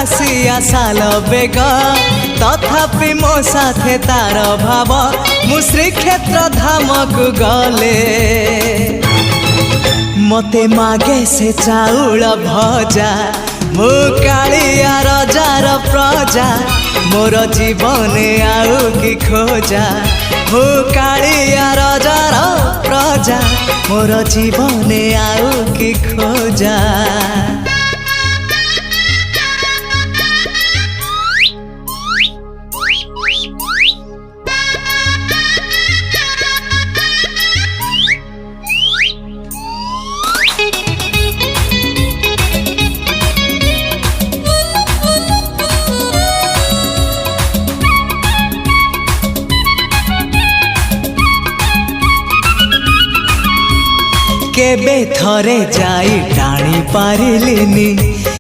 Acacia साल bag तथापि मो साथे तार भाव मु श्रीक्षेत्र धाम को गले मते मागे से चाउल भजा मु कालिया रजार प्रजा मोर जीवन आउ कि खोजा मु कालिया रजार प्रजा मोर जीवन आउ कि खोजा। केबे थरे जाई टाणी पारिलिनी